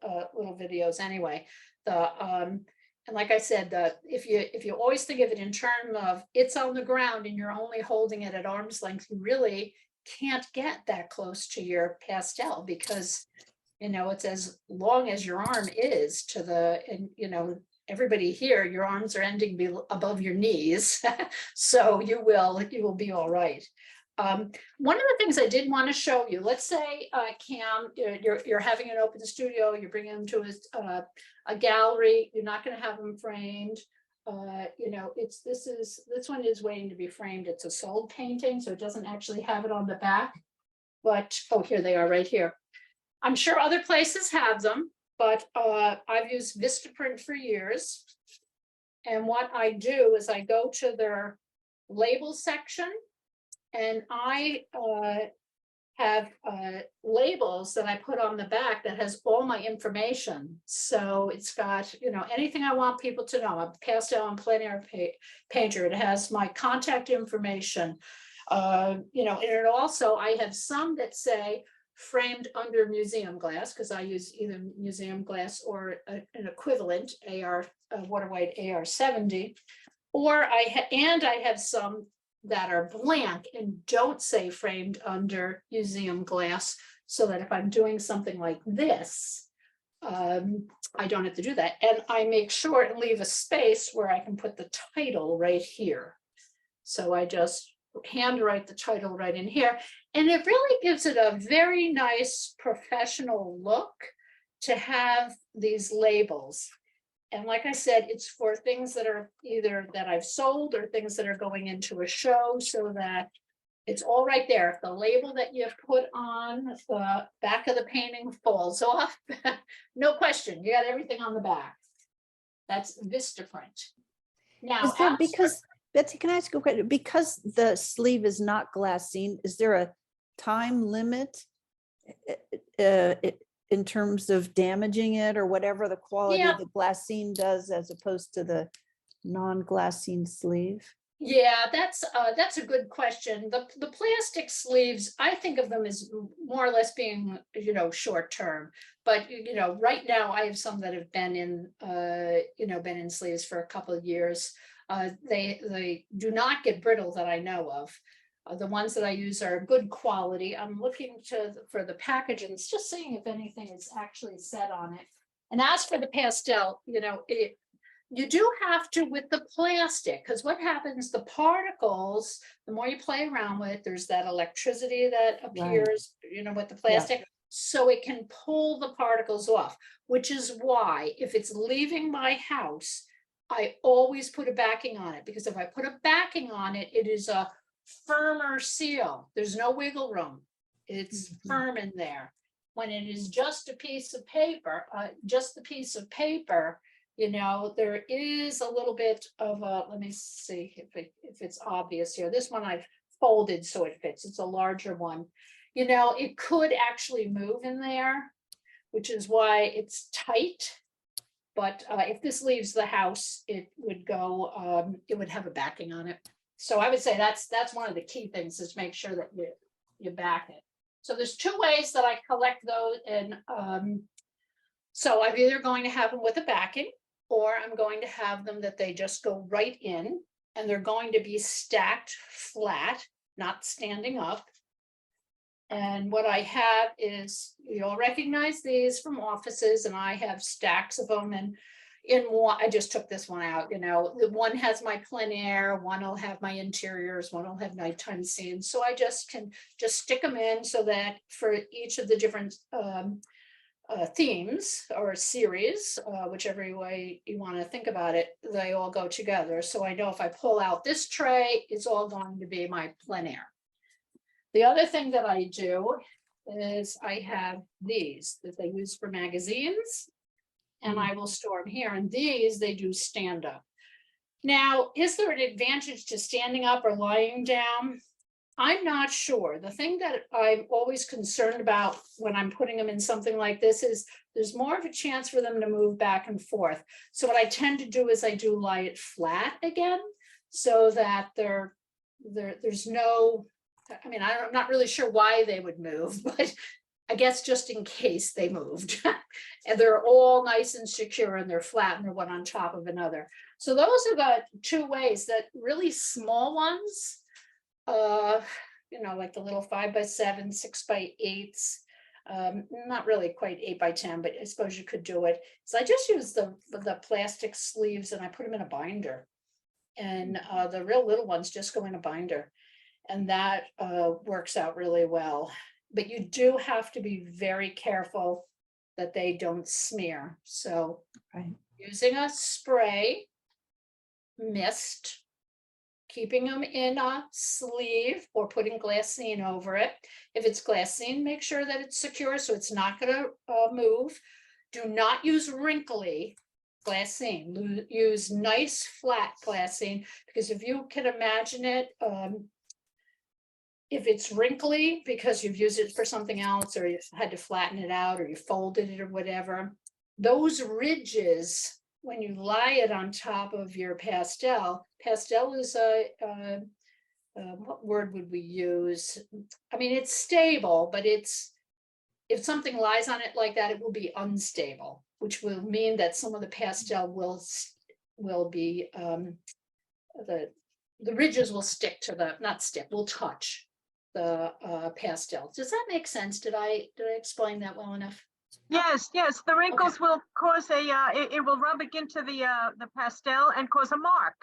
videos anyway. And like I said, if you always think of it in terms of it's on the ground and you're only holding it at arm's length, you really can't get that close to your pastel, because, you know, it's as long as your arm is to and you know, everybody here, your arms are ending above your knees. So you will be all right. One of the things I did want to show you, let's say, Cam, you're having an open studio, you're bringing them to a gallery, you're not going to have them framed. You know, this one is waiting to be framed. It's a sold painting, so it doesn't actually have it on the back, but, oh, here they are right here. I'm sure other places have them, but I've used Vistaprint for years. And what I do is I go to their label section, and I have labels that I put on the back that has all my information. So it's got, you know, anything I want people to know. I'm a pastel and plein air painter. It has my contact information. You know, and it also, I have some that say framed under museum glass, because I use either museum glass or an equivalent water white AR70. Or I have some that are blank and don't say framed under museum glass, so that if I'm doing something like this, I don't have to do that. And I make sure and leave a space where I can put the title right here. So I just handwrite the title right in here. And it really gives it a very nice professional look to have these labels. And like I said, it's for things that are either that I've sold or things that are going into a show, so that it's all right there. If the label that you put on the back of the painting falls off, no question, you got everything on the back. That's Vistaprint. Now, Is there, because, Betsy, can I ask a question? Because the sleeve is not glassine, is there a time limit in terms of damaging it, or whatever the quality Yeah. of the glassine does as opposed to the non-glassine sleeve? Yeah, that's a good question. The plastic sleeves, I think of them as more or less being, you know, short term. But you know, right now I have some that have been in, you know, been in sleeves for a couple of years. They do not get brittle that I know of. The ones that I use are good quality. I'm looking for the package and just seeing if anything is actually said on it. And as for the pastel, you know, you do have to with the plastic, because what happens, the particles, the more you play around with, there's that electricity that appears, you know, with the plastic. So it can pull the particles off, which is why if it's leaving my house, I always put a backing on it, because if I put a backing on it, it is a firmer seal. There's no wiggle room. It's firm in there. when it is just a piece of paper, just the piece of paper, you know, there is a little bit of a, let me see if it's obvious here. This one I've folded so it fits. It's a larger one. You know, it could actually move in there, which is why it's tight. But if this leaves the house, it would go, it would have a backing on it. So I would say that's one of the key things, is make sure that you back it. So there's two ways that I collect those. And so I'm either going to have them with a backing, or I'm going to have them that they just go right in, and they're going to be stacked flat, not standing up. And what I have is, you all recognize these from offices, and I have stacks of them. And in one, I just took this one out, you know, the one has my plein air, one will have my interiors, one will have nighttime scenes. So I just can just stick them in, so that for each of the different themes or series, whichever way you want to think about it, they all go together. So I know if I pull out this tray, it's all going to be my plein air. The other thing that I do is I have these that they use for magazines, and I will store them here. And these, they do stand up. Now, is there an advantage to standing up or lying down? I'm not sure. The thing that I'm always concerned about when I'm putting them in something like this is there's more of a chance for them to move back and forth. So what I tend to do is I do lie it flat again, so that there's no, I mean, I'm not really sure why they would move, but I guess just in case they moved. And they're all nice and secure, and they're flat, and they're one on top of another. So those are the two ways. That really small ones, you know, like the little 5x7, 6x8s, not really quite 8x10, but I suppose you could do it. So I just use the plastic sleeves, and I put them in a binder, and the real little ones just go in a binder, and that works out really well. But you do have to be very careful that they don't smear. So using a spray mist, keeping them in a sleeve, or putting glassine over it. If it's glassine, make sure that it's secure, so it's not going to move. Do not use wrinkly glassine. Use nice flat glassine, because if you can imagine it, if it's wrinkly because you've used it for something else, or you've had to flatten it out, or you folded it or whatever, those ridges, when you lie it on top of your pastel is what word would we use? I mean, it's stable, but it's, if something lies on it like that, it will be unstable, which will mean that some of the pastel will be, the ridges will stick to the, not stick, will touch the pastel. Does that make sense? Did I explain that well enough? Yes, yes, the wrinkles will cause a, it will rub against the pastel and cause a mark.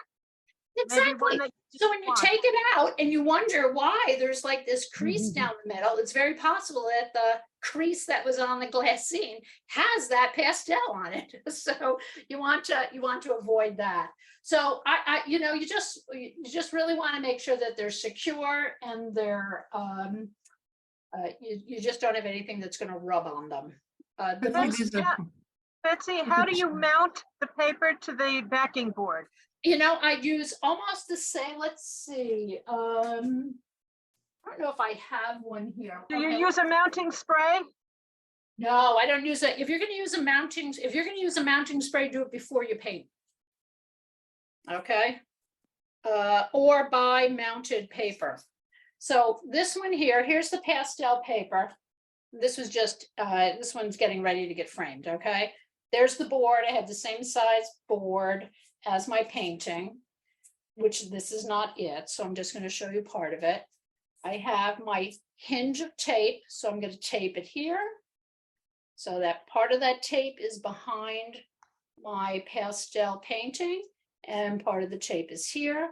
Exactly. So when you take it out and you wonder why there's like this crease down the middle, it's very possible that the crease that was on the glassine has that pastel on it. So you want to avoid that. So you know, you just really want to make sure that they're secure, and they're you just don't have anything that's going to rub on them. Betsy, how do you mount the paper to the backing board? You know, I use almost the same. Let's see. I don't know if I have one here. Do you use a mounting spray? No, I don't use it. If you're going to use a mounting spray, do it before you paint. Okay. Or buy mounted paper. So this one here, here's the pastel paper. This was just, this one's getting ready to get framed. Okay. There's the board. I have the same size board as my painting, which this is not it. So I'm just going to show you part of it. I have my hinge of tape. So I'm going to tape it here. So that part of that tape is behind my pastel painting, and part of the tape is here.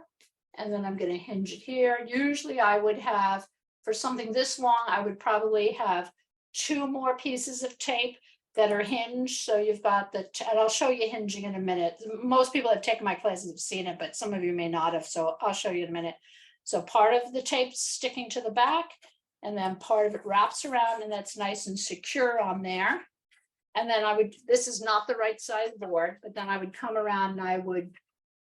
And then I'm going to hinge it here. Usually I would have, for something this long, I would probably have 2 more pieces of tape that are hinged. So you've got the, and I'll show you hinging in a minute. Most people have taken my classes have seen it, but some of you may not have. So I'll show you in a minute. So part of the tape sticking to the back, and then part of it wraps around, and that's nice and secure on there. And then this is not the right size board, but then I would come around and I would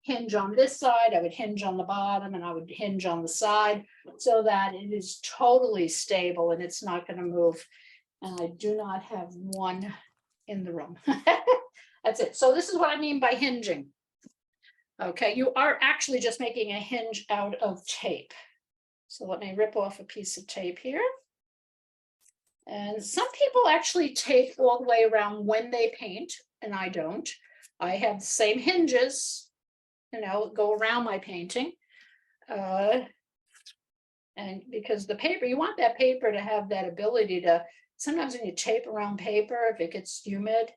hinge on this side, I would hinge on the bottom, and I would hinge on the side so that it is totally stable and it's not going to move. And I do not have one in the room. That's it. So this is what I mean by hinging. Okay, you are actually just making a hinge out of tape. So let me rip off a piece of tape here. And some people actually tape all the way around when they paint, and I don't. I have the same hinges, you know, go around my painting. And because the paper, you want that paper to have that ability to, sometimes when you tape around paper, if it gets humid,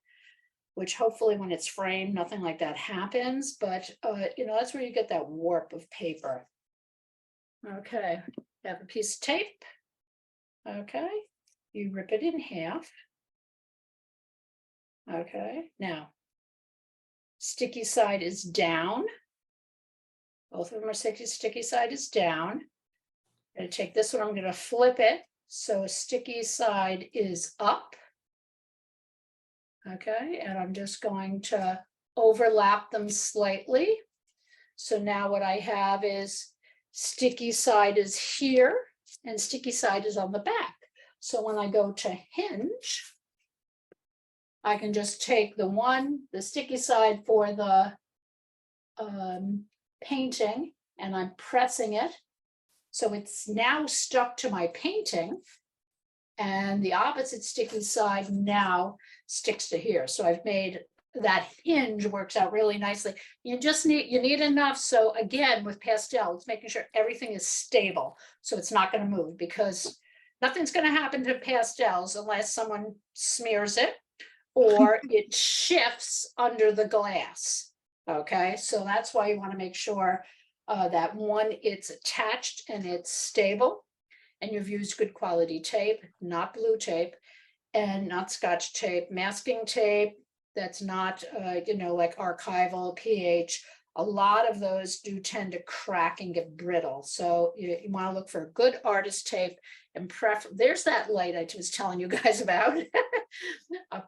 which hopefully when it's framed, nothing like that happens, but you know, that's where you get that warp of paper. Okay, have a piece of tape. Okay, you rip it in half. Okay, now sticky side is down. Both of them are sticky side is down. I'm going to take this one, I'm going to flip it so sticky side is up. Okay, and I'm just going to overlap them slightly. So now what I have is sticky side is here and sticky side is on the back. So when I go to hinge, I can just take the sticky side for the painting, and I'm pressing it. So it's now stuck to my painting, and the opposite sticky side now sticks to here. So I've made that hinge works out really nicely. You need enough. So again, with pastel, it's making sure everything is stable. So it's not going to move, because nothing's going to happen to pastels unless someone smears it or it shifts under the glass. Okay, so that's why you want to make sure that it's attached and it's stable, and you've used good quality tape, not blue tape and not Scotch tape, masking tape that's not you know, like archival, pH. A lot of those do tend to crack and get brittle, so you want to look for a good artist tape, and there's that light I was telling you guys about.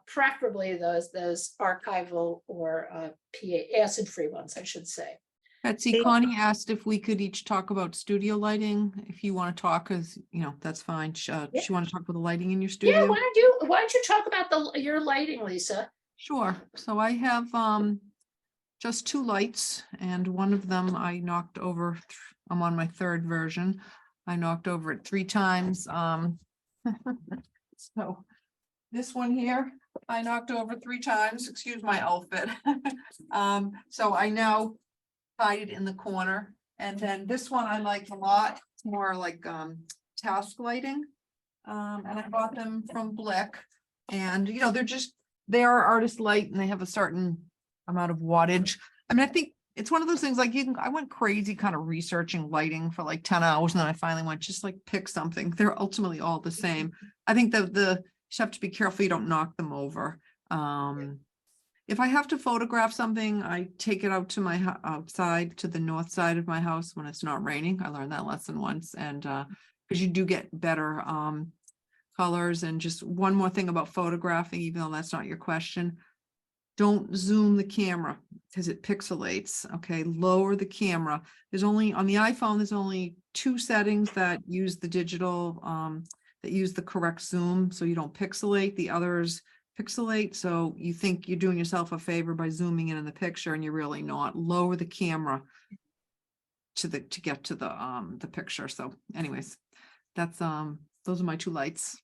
Preferably those archival or pH acid-free ones, I should say. Betsy, Connie asked if we could each talk about studio lighting. If you want to talk, because you know, that's fine. She want to talk about the lighting in your studio. Yeah, why don't you talk about your lighting, Lisa? Sure. So I have just 2 lights, and one of them I knocked over. I'm on my 3rd version. I knocked over it 3 times. So this one here, I knocked over 3 times. Excuse my outfit. So I now hide it in the corner. And then this one I like a lot. It's more like task lighting. And I bought them from Blick. And you know, they are artist light, and they have a certain amount of wattage. I mean, I think it's one of those things, like I went crazy kind of researching lighting for like 10 hours, and then I finally went, just like pick something. They're ultimately all the same. I think you have to be careful you don't knock them over. If I have to photograph something, I take it out to my outside to the north side of my house when it's not raining. I learned that lesson once, and because you do get better colors. And just one more thing about photographing, even though that's not your question, don't zoom the camera because it pixelates. Okay, lower the camera. There's only on the iPhone, there's only 2 settings that use the digital, that use the correct zoom, so you don't pixelate. The others pixelate, so you think you're doing yourself a favor by zooming in the picture, and you're really not. Lower the camera to get to the picture. So anyways, that's those are my 2 lights.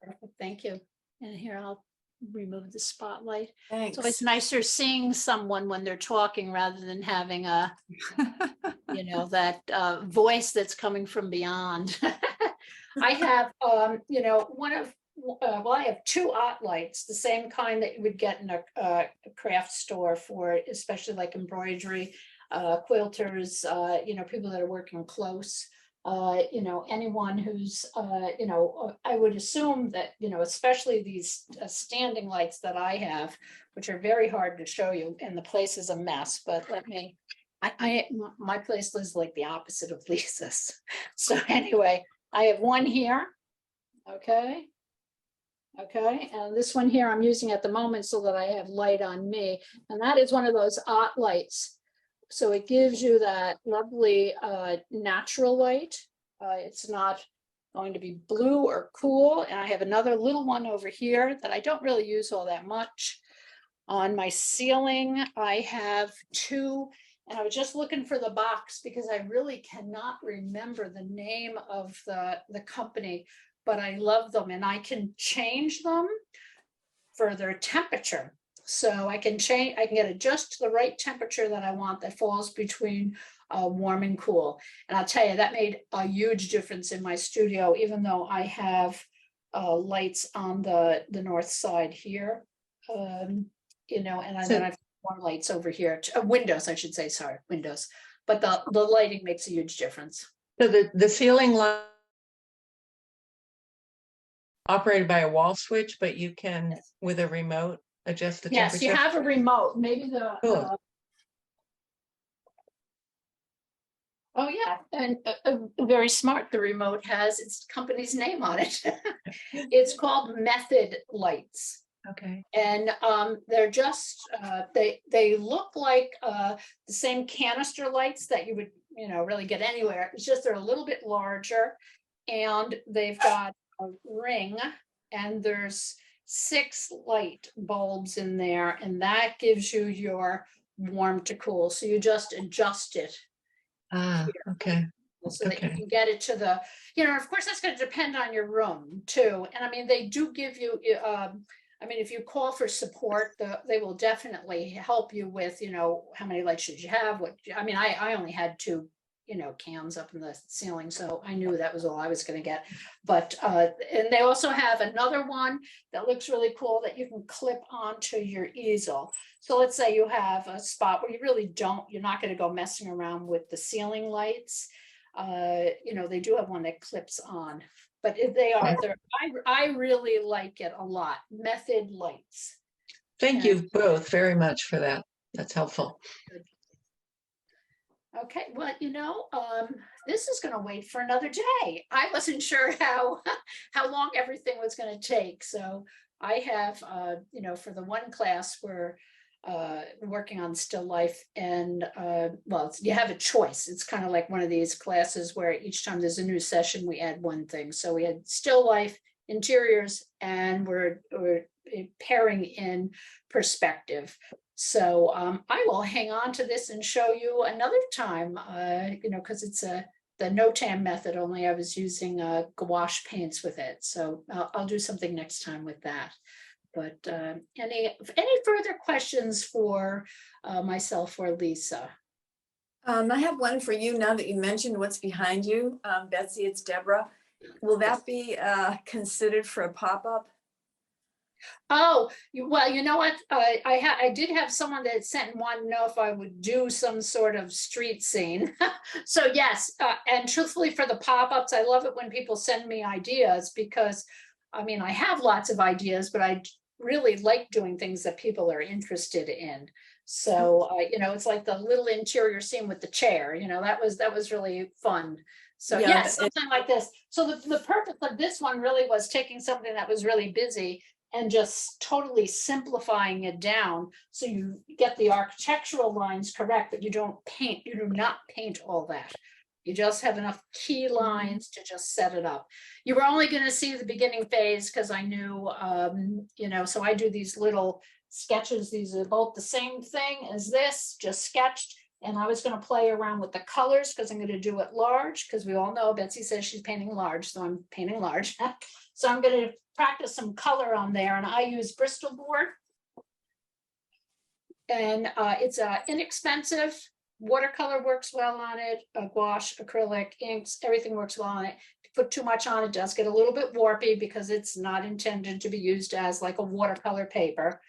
Perfect, thank you. And here I'll remove the spotlight. Thanks. So it's nicer seeing someone when they're talking rather than having a you know, that voice that's coming from beyond. I have you know, well, I have 2 art lights, the same kind that you would get in a craft store for, especially like embroidery, quilters, you know, people that are working close, you know, anyone who's, you know, I would assume that, you know, especially these standing lights that I have, which are very hard to show you, and the place is a mess, but my place is like the opposite of Lisa's. So anyway, I have one here. Okay. Okay, and this one here I'm using at the moment so that I have light on me. And that is one of those art lights. So it gives you that lovely natural light. It's not going to be blue or cool. And I have another little one over here that I don't really use all that much. On my ceiling, I have two, and I was just looking for the box because I really cannot remember the name of the company, but I love them and I can change them for their temperature. So I can get it just to the right temperature that I want that falls between warm and cool. And I'll tell you, that made a huge difference in my studio, even though I have lights on the north side here. You know, and then I've more lights over here, windows, I should say, sorry, windows. But the lighting makes a huge difference. So the ceiling light operated by a wall switch, but you can, with a remote, adjust the Yes, temperature? you have a remote, maybe Cool. oh yeah, and very smart, the remote has its company's name on it. It's called Method Lights. Okay. And they're just, they look like the same canister lights that you would, you know, really get anywhere. It's just they're a little bit larger and they've got a ring and there's 6 light bulbs in there and that gives you your warm to cool. So you just adjust it. Ah, okay. So that you Okay. can get it to the, you know, of course, that's going to depend on your room too. And I mean, they do give you, I mean, if you call for support, they will definitely help you with, you know, how many lights should you have? What, I mean, I only had 2, you know, cans up in the ceiling, so I knew that was all I was going to get. But, and they also have another one that looks really cool that you can clip onto your easel. So let's say you have a spot where you really you're not going to go messing around with the ceiling lights. You know, they do have one that clips on. But I really like it a lot. Method Lights. Thank you both very much for that. That's helpful. Okay, well, you know, this is going to wait for another day. I wasn't sure how long everything was going to take. So I have, you know, for the one class we're working on still life, and well, you have a choice. It's kind of like one of these classes where each time there's a new session, we add one thing. So we had still life, interiors, and we're pairing in perspective. So I will hang on to this and show you another time, you know, because it's the NOTAM method, only I was using gouache paints with it. So I'll do something next time with that. But any further questions for myself or Lisa? I have one for you now that you mentioned what's behind you. Betsy, it's Deborah. Will that be considered for a pop-up? Oh, well, you know what? I did have someone that sent and wanted to know if I would do some sort of street scene. So yes, and truthfully for the pop-ups, I love it when people send me ideas because, I mean, I have lots of ideas, but I really like doing things that people are interested in. So, you know, it's like the little interior scene with the chair, you know, that was really fun. So Yeah, yes, something like this. So the purpose of this one really was taking something that was really busy and just totally simplifying it down so you get the architectural lines correct, but you do not paint all that. You just have enough key lines to just set it up. You were only going to see the beginning phase because I knew, you know, so I do these little sketches. These are both the same thing as this, just sketched. And I was going to play around with the colors because I'm going to do it large because we all know Betsy says she's painting large, so I'm painting large. So I'm going to practice some color on there, and I use Bristol board. And it's inexpensive. Watercolor works well on it. Gouache, acrylic, inks, everything works well on it. If you put too much on it, it does get a little bit warpy because it's not intended to be used as like a watercolor paper.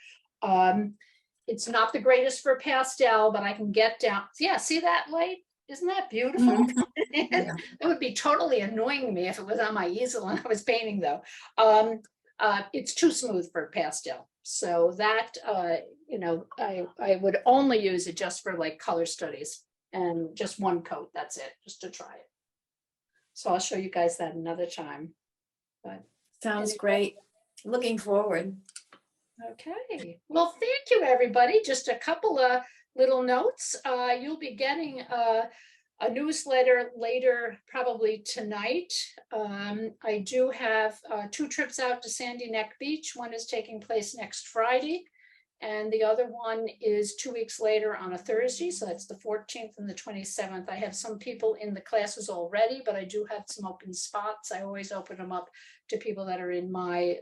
It's not the greatest for pastel, but I can get down. Yeah, see that light? Isn't that beautiful? Yeah. It would be totally annoying me if it was on my easel and I was painting though. It's too smooth for pastel. So that, you know, I would only use it just for like color studies and just one coat. That's it, just to try it. So I'll show you guys that another time. But Sounds Any- great. Looking forward. okay, well, thank you, everybody. Just a couple of little notes. You'll be getting a newsletter later, probably tonight. I do have 2 trips out to Sandy Neck Beach. One is taking place next Friday, and the other one is 2 weeks later on a Thursday. So that's the 14th and the 27th. I have some people in the classes already, but I do have some open spots. I always open them up to people that are in my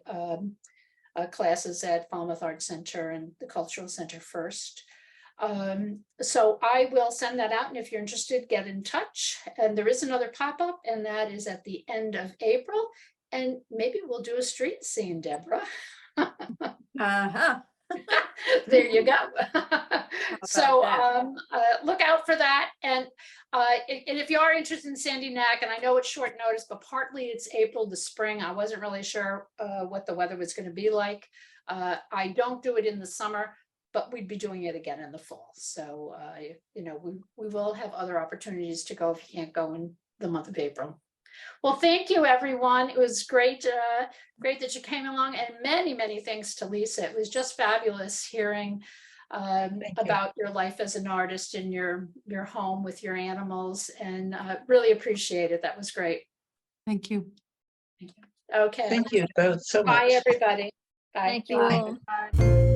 classes at Falmouth Arts Center and the Cultural Center first. So I will send that out, and if you're interested, get in touch. And there is another pop-up, and that is at the end of April. And maybe we'll do a street scene, Deborah. Uh-huh. There you go. So that? look out for that. And if you are interested in Sandy Neck, and I know it's short notice, but partly it's April to spring. I wasn't really sure what the weather was going to be like. I don't do it in the summer, but we'd be doing it again in the fall. So, you know, we will have other opportunities to go if you can't go in the month of April. Well, thank you, everyone. It was great, great that you came along, and many, many thanks to Lisa. It was just fabulous hearing about your life as an artist in your home with your animals, and really appreciate it. That was great. Thank you. Okay. Thank you both so much. Bye, everybody. Bye. Thank you Bye. all. Bye.